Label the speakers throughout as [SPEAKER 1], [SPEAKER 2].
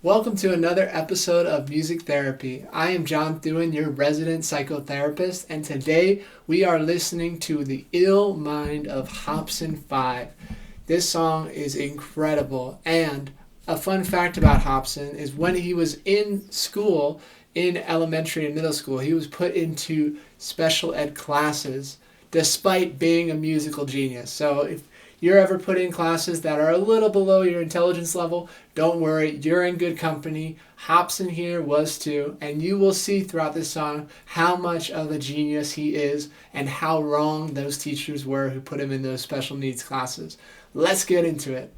[SPEAKER 1] Welcome to another episode of Music Therapy. I am John Thewin, your resident psychotherapist, and today we are listening to The Ill Mind of HOPSIN 5. This song is incredible, and a fun fact about HOPSIN is when he was in school, in elementary and middle school, he was put into special ed classes despite being a musical genius. So if you're ever put in classes that are a little below your intelligence level, don't worry, you're in good company. HOPSIN here was too, and you will see throughout this song how much of a genius he is and how wrong those teachers were who put him in those special needs classes. Let's get into it.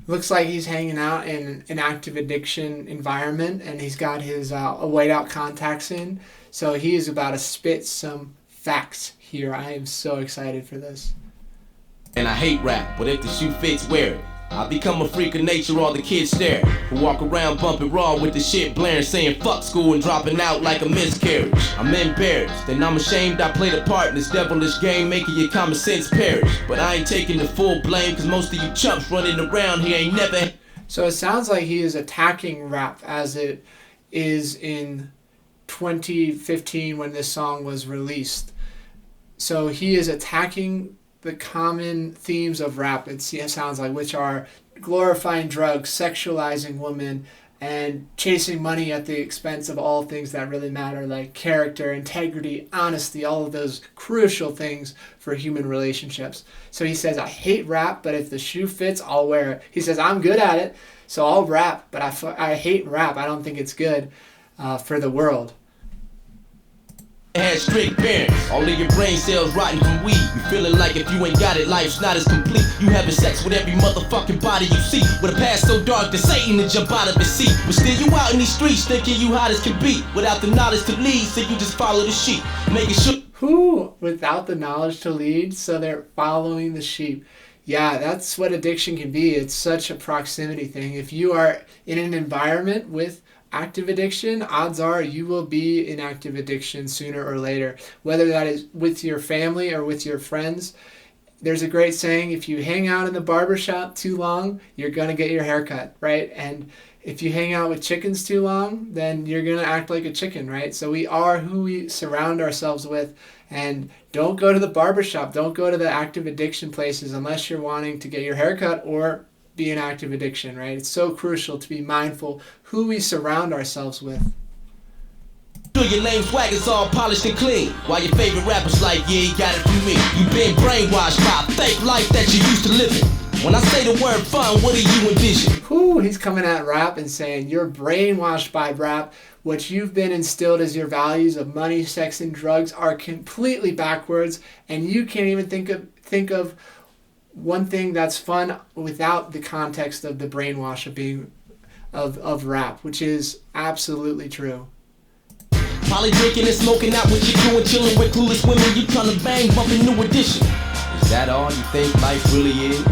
[SPEAKER 1] Looks like he's hanging out in an active addiction environment, and he's got his white out contacts in. So he is about to spit some facts here. I am so excited for this.
[SPEAKER 2] And I hate rap, but if the shoe fits, wear it. I become a freak of nature, all the kids stare. Who walk around bumping raw with the shit blaring, saying fuck school and dropping out like a miscarriage. I'm embarrassed, and I'm ashamed I played a part in this devilish game, making your common sense perish. But I ain't taking the full blame, cause most of you chumps running around here ain't never...
[SPEAKER 1] So it sounds like he is attacking rap as it is in 2015 when this song was released. So he is attacking the common themes of rap, it sounds like, which are glorifying drugs, sexualizing women, and chasing money at the expense of all things that really matter, like character, integrity, honesty, all of those crucial things for human relationships. So he says, I hate rap, but if the shoe fits, I'll wear it. He says, I'm good at it, so I'll rap, but I hate rap. I don't think it's good for the world.
[SPEAKER 2] Had strict parents, all of your brain cells rotten from weed. You feeling like if you ain't got it, life's not as complete. You having sex with every motherfucking body you see, with a past so dark that Satan to jump out of his seat. But still you out in these streets thinking you hot as can be, without the knowledge to lead, so you just follow the sheep, making sure...
[SPEAKER 1] Who? Without the knowledge to lead, so they're following the sheep. Yeah, that's what addiction can be. It's such a proximity thing. If you are in an environment with active addiction, odds are you will be in active addiction sooner or later, whether that is with your family or with your friends. There's a great saying, if you hang out in the barbershop too long, you're going to get your hair cut, right? And if you hang out with chickens too long, then you're going to act like a chicken, right? So we are who we surround ourselves with, and don't go to the barbershop, don't go to the active addiction places unless you're wanting to get your hair cut or be an active addiction, right? It's so crucial to be mindful who we surround ourselves with.
[SPEAKER 2] Your lame swag is all polished and clean, while your favorite rapper's like, yeah, he got it from me. You been brainwashed by a fake life that you used to live in. When I say the word fun, what do you envision?
[SPEAKER 1] He's coming at rap and saying you're brainwashed by rap. What you've been instilled as your values of money, sex, and drugs are completely backwards, and you can't even think of one thing that's fun without the context of the brainwash of being of rap, which is absolutely true.
[SPEAKER 2] Probably drinking and smoking out with your crew and chilling with clueless women you tryna bang, bumping New Edition. Is that all you think life really is?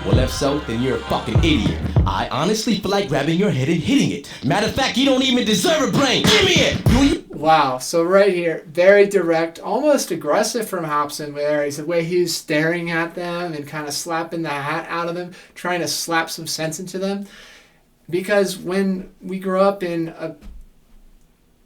[SPEAKER 2] Well, if so, then you're a fucking idiot. I honestly feel like grabbing your head and hitting it. Matter of fact, you don't even deserve a brain. Give me it!
[SPEAKER 1] Wow, so right here, very direct, almost aggressive from HOPSIN there. It's the way he's staring at them and kind of slapping the hat out of them, trying to slap some sense into them. Because when we grow up in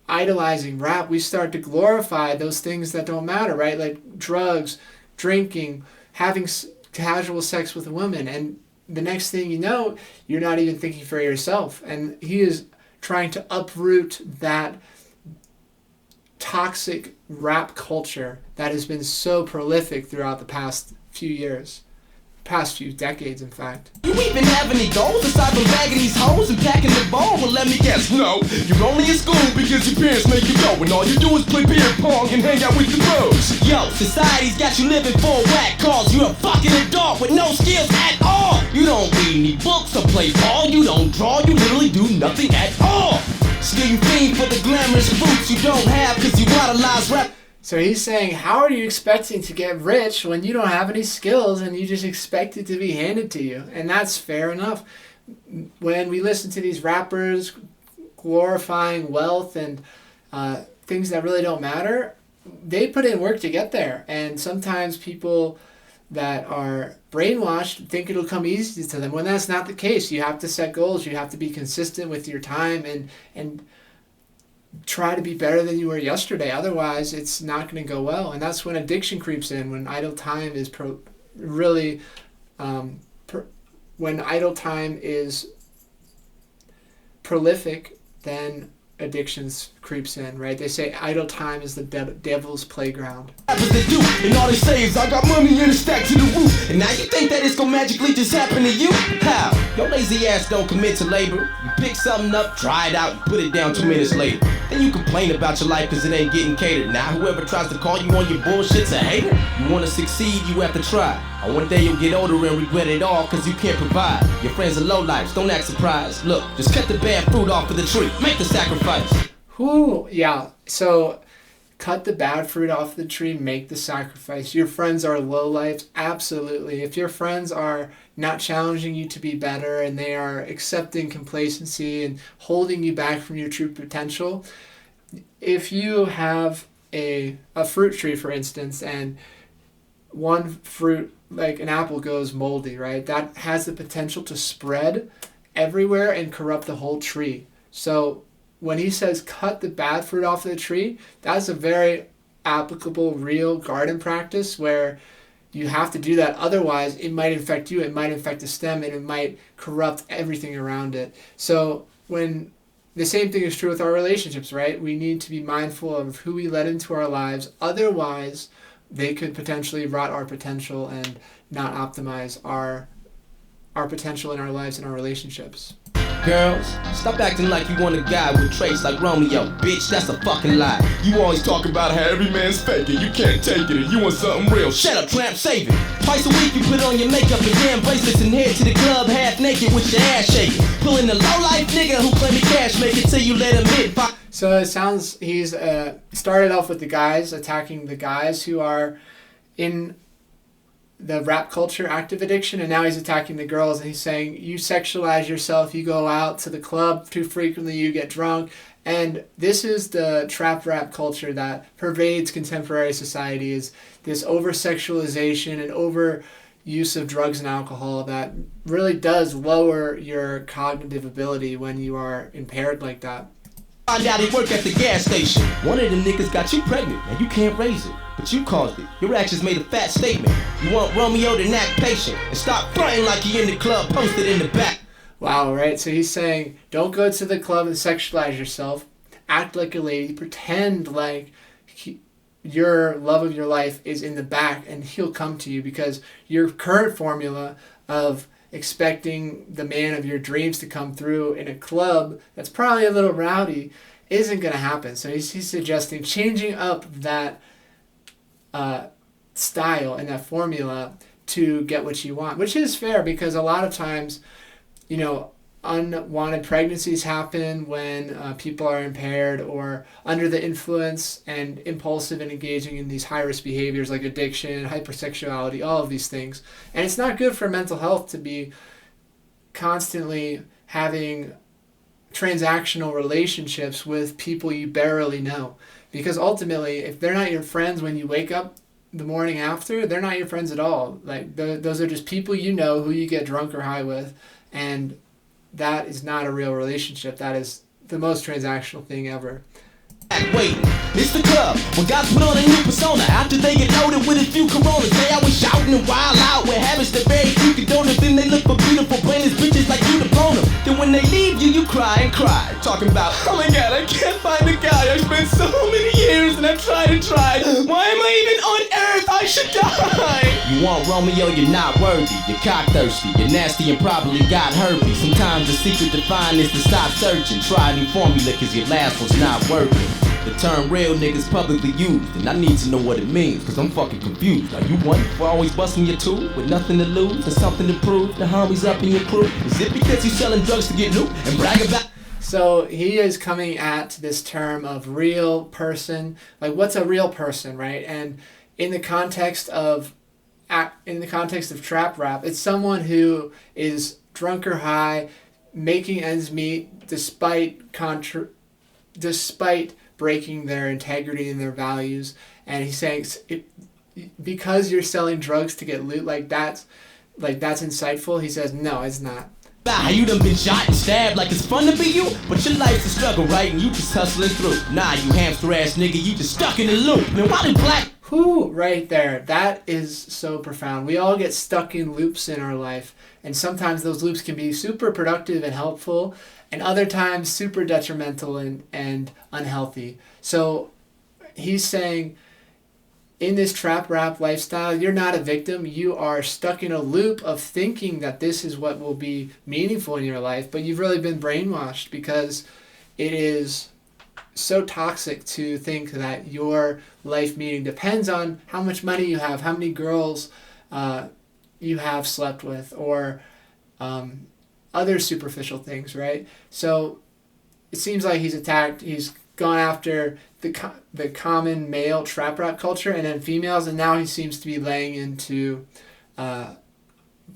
[SPEAKER 1] idolizing rap, we start to glorify those things that don't matter, right? Like drugs, drinking, having casual sex with a woman, and the next thing you know, you're not even thinking for yourself. And he is trying to uproot that toxic rap culture that has been so prolific throughout the past few decades, in fact.
[SPEAKER 2] You even have any goals aside from bagging these hoes and packing the ball? Well, let me guess, no. You're only in school because your parents make you go, and all you do is play beer pong and hang out with your bros. Yo, society's got you living for a whack cause you're a fucking adult with no skills at all. You don't read any books or play ball, you don't draw, you literally do nothing at all. Still you fiend for the glamorous fruits you don't have cause you idolize rap.
[SPEAKER 1] So he's saying, how are you expecting to get rich when you don't have any skills and you just expect it to be handed to you? And that's fair enough. When we listen to these rappers glorifying wealth and things that really don't matter, they put in work to get there. And sometimes people that are brainwashed think it'll come easy to them when that's not the case. You have to set goals. You have to be consistent with your time and try to be better than you were yesterday. Otherwise, it's not going to go well. And that's when addiction creeps in, when idle time is when idle time is prolific, then addictions creeps in, right? They say idle time is the devil's playground.
[SPEAKER 2] What they do, and all they say is I got money in a stack to the roof. And now you think that it's gonna magically just happen to you? How? Your lazy ass don't commit to labor. You pick something up, try it out, and put it down 2 minutes later. Then you complain about your life cause it ain't getting catered. Now whoever tries to call you on your bullshit's a hater. You wanna succeed, you have to try. And one day you'll get older and regret it all cause you can't provide. Your friends are lowlifes, don't act surprised. Look, just cut the bad fruit off of the tree. Make the sacrifice.
[SPEAKER 1] Yeah, so cut the bad fruit off the tree, make the sacrifice. Your friends are lowlifes, absolutely. If your friends are not challenging you to be better and they are accepting complacency and holding you back from your true potential, if you have a fruit tree, for instance, and one fruit, like an apple, goes moldy, right? That has the potential to spread everywhere and corrupt the whole tree. So when he says cut the bad fruit off the tree, that's a very applicable, real garden practice where you have to do that. Otherwise, it might infect you, it might infect the stem, and it might corrupt everything around it. So when the same thing is true with our relationships, right? We need to be mindful of who we let into our lives. Otherwise, they could potentially rot our potential and not optimize our potential in our lives and our relationships.
[SPEAKER 2] Girls, stop acting like you want a guy with traits like Romeo. Bitch, that's a fucking lie. You always talk about how every man's faking. You can't take it and you want something real. Shut up, tramp, save it. Twice a week you put on your makeup and damn bracelets and head to the club half naked with your ass shaking. Pulling the low-life nigga who claim the cash make it till you let him hit.
[SPEAKER 1] So it sounds he's started off with the guys, attacking the guys who are in the rap culture active addiction, and now he's attacking the girls, and he's saying you sexualize yourself, you go out to the club too frequently, you get drunk. And this is the trap rap culture that pervades contemporary society, is this over-sexualization and over-use of drugs and alcohol that really does lower your cognitive ability when you are impaired like that.
[SPEAKER 2] Find out he work at the gas station. One of the niggas got you pregnant, and you can't raise it, but you caused it. Your actions made a fat statement. You want Romeo to act patient and stop fronting like you in the club posted in the back.
[SPEAKER 1] Wow, right? So he's saying, don't go to the club and sexualize yourself. Act like a lady. Pretend like your love of your life is in the back, and he'll come to you, because your current formula of expecting the man of your dreams to come through in a club that's probably a little rowdy isn't going to happen. So he's suggesting changing up that style and that formula to get what you want, which is fair, because a lot of times, unwanted pregnancies happen when people are impaired or under the influence and impulsive and engaging in these high-risk behaviors like addiction, hypersexuality, all of these things. And it's not good for mental health to be constantly having transactional relationships with people you barely know. Because ultimately, if they're not your friends when you wake up the morning after, they're not your friends at all. Like those are just people you know who you get drunk or high with, and that is not a real relationship. That is the most transactional thing ever.
[SPEAKER 2] Waiting, it's the club. When guys put on a new persona after they get loaded with a few coronas, they always shouting and wild out with habits that very few condone. Then they look for beautiful brainless bitches like you to bone them. Then when they leave you, you cry and cry, talking about, oh my god, I can't find a guy. I spent so many years and I've tried and tried. Why am I even on earth? I should die. You want Romeo, you're not worthy. You're cock-thirsty, you're nasty and probably got herpes. Sometimes the secret to find is to stop searching. Try a new formula cause your last one's not working. The term real niggas publicly used, and I need to know what it means, cause I'm fucking confused. Are you one for always busting your tool with nothing to lose and something to prove? The homies up in your crew? Is it because you selling drugs to get loot and brag about?
[SPEAKER 1] So he is coming at this term of real person. Like, what's a real person, right? And in the context of trap rap, it's someone who is drunk or high, making ends meet despite breaking their integrity and their values. And he's saying, because you're selling drugs to get loot, that's insightful. He says, no, it's not.
[SPEAKER 2] Nah, you done been shot and stabbed like it's fun to be you, but your life's a struggle, right? And you just hustling through. Nah, you hamster ass nigga, you just stuck in the loop. Man, why do black...
[SPEAKER 1] Whew, right there. That is so profound. We all get stuck in loops in our life, and sometimes those loops can be super productive and helpful, and other times super detrimental and unhealthy. So he's saying, in this trap rap lifestyle, you're not a victim. You are stuck in a loop of thinking that this is what will be meaningful in your life, but you've really been brainwashed, because it is so toxic to think that your life meaning depends on how much money you have, how many girls you have slept with, or other superficial things, right? So it seems like he's gone after the common male trap rap culture and then females, and now he seems to be laying into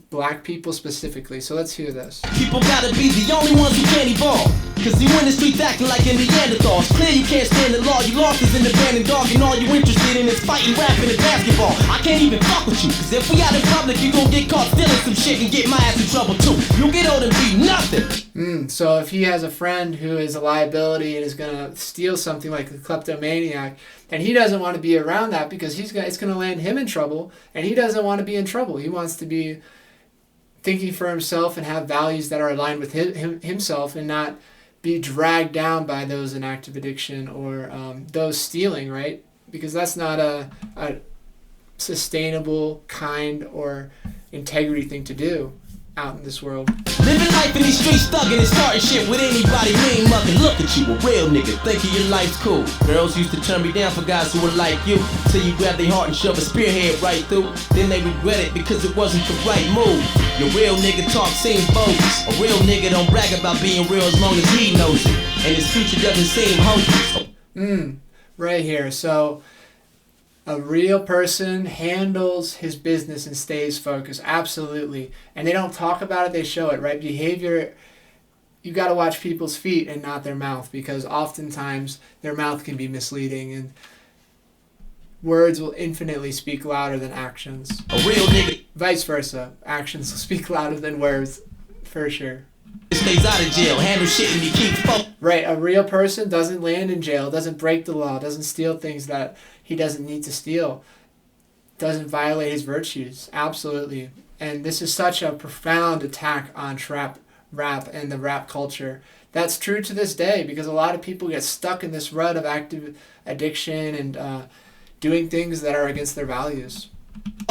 [SPEAKER 1] black people specifically. So let's hear this.
[SPEAKER 2] People gotta be the only ones who can't evolve, cause you in the streets acting like a Neanderthal. It's clear you can't stand the law, you lost us in the band and dog, and all you interested in is fighting, rapping, and basketball. I can't even fuck with you, cause if we out in public, you gon' get caught stealing some shit and get my ass in trouble too. You'll get old and be nothing.
[SPEAKER 1] So if he has a friend who is a liability and is gonna steal something like a kleptomaniac, and he doesn't want to be around that because it's gonna land him in trouble, and he doesn't want to be in trouble. He wants to be thinking for himself and have values that are aligned with himself, and not be dragged down by those in active addiction or those stealing, right? Because that's not a sustainable, kind, or integrity thing to do out in this world.
[SPEAKER 2] Living life in these streets, thugging and starting shit with anybody, mean mucking. Look at you, a real nigga, thinking your life's cool. Girls used to turn me down for guys who were like you, till you grab their heart and shove a spearhead right through. Then they regret it because it wasn't the right move. Your real nigga talk seems bogus. A real nigga don't brag about being real as long as he knows it, and his future doesn't seem hopeless.
[SPEAKER 1] Right here. So a real person handles his business and stays focused. Absolutely. And they don't talk about it, they show it, right? Behavior, you got to watch people's feet and not their mouth, because oftentimes their mouth can be misleading, and words will infinitely speak louder than actions.
[SPEAKER 2] A real nigga.
[SPEAKER 1] Vice versa. Actions will speak louder than words, for sure.
[SPEAKER 2] Stays out of jail, handle shit and he keeps focused.
[SPEAKER 1] Right, a real person doesn't land in jail, doesn't break the law, doesn't steal things that he doesn't need to steal, doesn't violate his virtues. Absolutely. And this is such a profound attack on trap rap and the rap culture. That's true to this day, because a lot of people get stuck in this rut of active addiction and doing things that are against their values.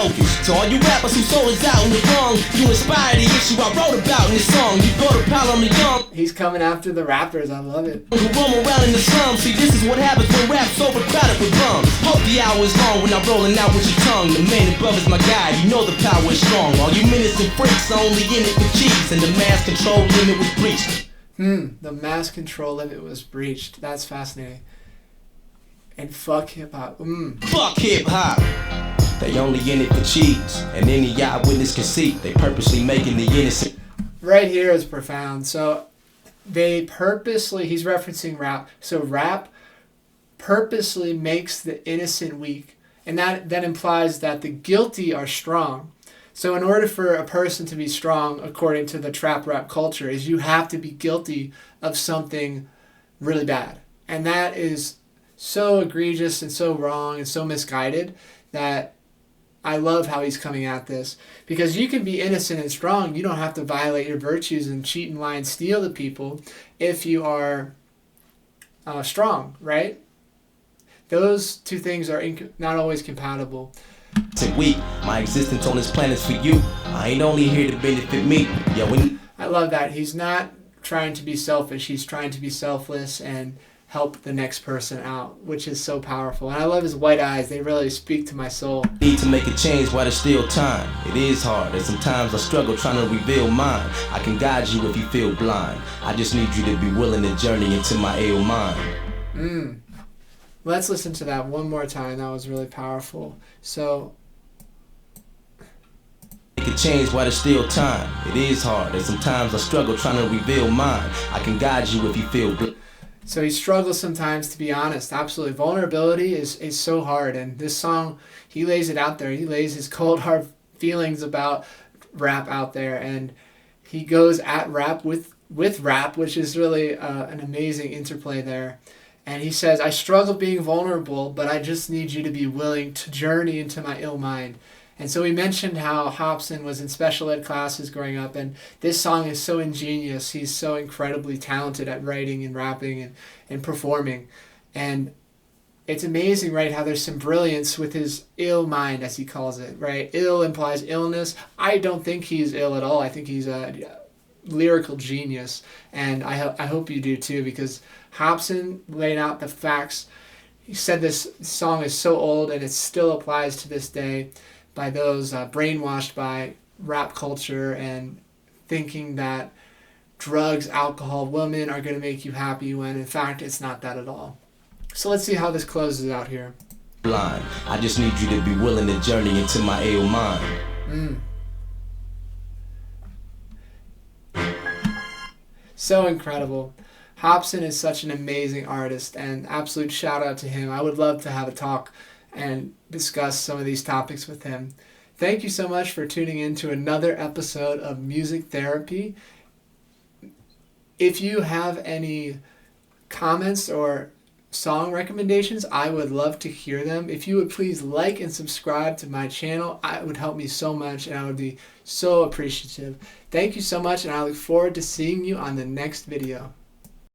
[SPEAKER 2] To all you rappers who sold us out in the wrong, you inspired the issue I wrote about in this song. You brought a pile on the young.
[SPEAKER 1] He's coming after the rappers. I love it.
[SPEAKER 2] Who roam around in the slums. See, this is what happens when rap's overcrowded with bums. Hope the hour is long when I'm rolling out with your tongue. The man above is my guide. You know the power is strong. All you minutes and freaks are only in it for cheese, and the mass control limit was breached.
[SPEAKER 1] The mass control limit was breached. That's fascinating. And fuck hip hop.
[SPEAKER 2] Fuck hip hop. They only in it for cheese, and any eyewitness can see they purposely making the innocent.
[SPEAKER 1] Right here is profound. So he's referencing rap. So rap purposely makes the innocent weak, and that implies that the guilty are strong. So in order for a person to be strong, according to the trap rap culture, is you have to be guilty of something really bad. And that is so egregious and so wrong and so misguided that I love how he's coming at this, because you can be innocent and strong. You don't have to violate your virtues and cheat and lie and steal the people if you are strong, right? Those two things are not always compatible.
[SPEAKER 2] Weak. My existence on this planet is for you. I ain't only here to benefit me. I
[SPEAKER 1] love that. He's not trying to be selfish. He's trying to be selfless and help the next person out, which is so powerful. And I love his white eyes. They really speak to my soul.
[SPEAKER 2] Need to make a change while there's still time. It is hard, and sometimes I struggle trying to reveal mine. I can guide you if you feel blind. I just need you to be willing to journey into my ill mind.
[SPEAKER 1] Let's listen to that one more time. That was really powerful. So,
[SPEAKER 2] make a change while there's still time. It is hard, and sometimes I struggle trying to reveal mine. I can guide you if you feel blind.
[SPEAKER 1] So he struggles sometimes to be honest. Absolutely. Vulnerability is so hard. And this song, he lays it out there. He lays his cold, hard feelings about rap out there. And he goes at rap with rap, which is really an amazing interplay there. And he says, I struggle being vulnerable, but I just need you to be willing to journey into my ill mind. And so we mentioned how HOPSIN was in special ed classes growing up, and this song is so ingenious. He's so incredibly talented at writing and rapping and performing. And it's amazing, right, how there's some brilliance with his ill mind, as he calls it, right? Ill implies illness. I don't think he's ill at all. I think he's a lyrical genius, and I hope you do too, because HOPSIN laid out the facts. He said this song is so old, and it still applies to this day, by those brainwashed by rap culture and thinking that drugs, alcohol, women are going to make you happy, when in fact it's not that at all. So let's see how this closes out here.
[SPEAKER 2] Blind. I just need you to be willing to journey into my ill mind.
[SPEAKER 1] So incredible. HOPSIN is such an amazing artist, and absolute shout out to him. I would love to have a talk and discuss some of these topics with him. Thank you so much for tuning in to another episode of Music Therapy. If you have any comments or song recommendations, I would love to hear them. If you would please like and subscribe to my channel, it would help me so much, and I would be so appreciative. Thank you so much, and I look forward to seeing you on the next video.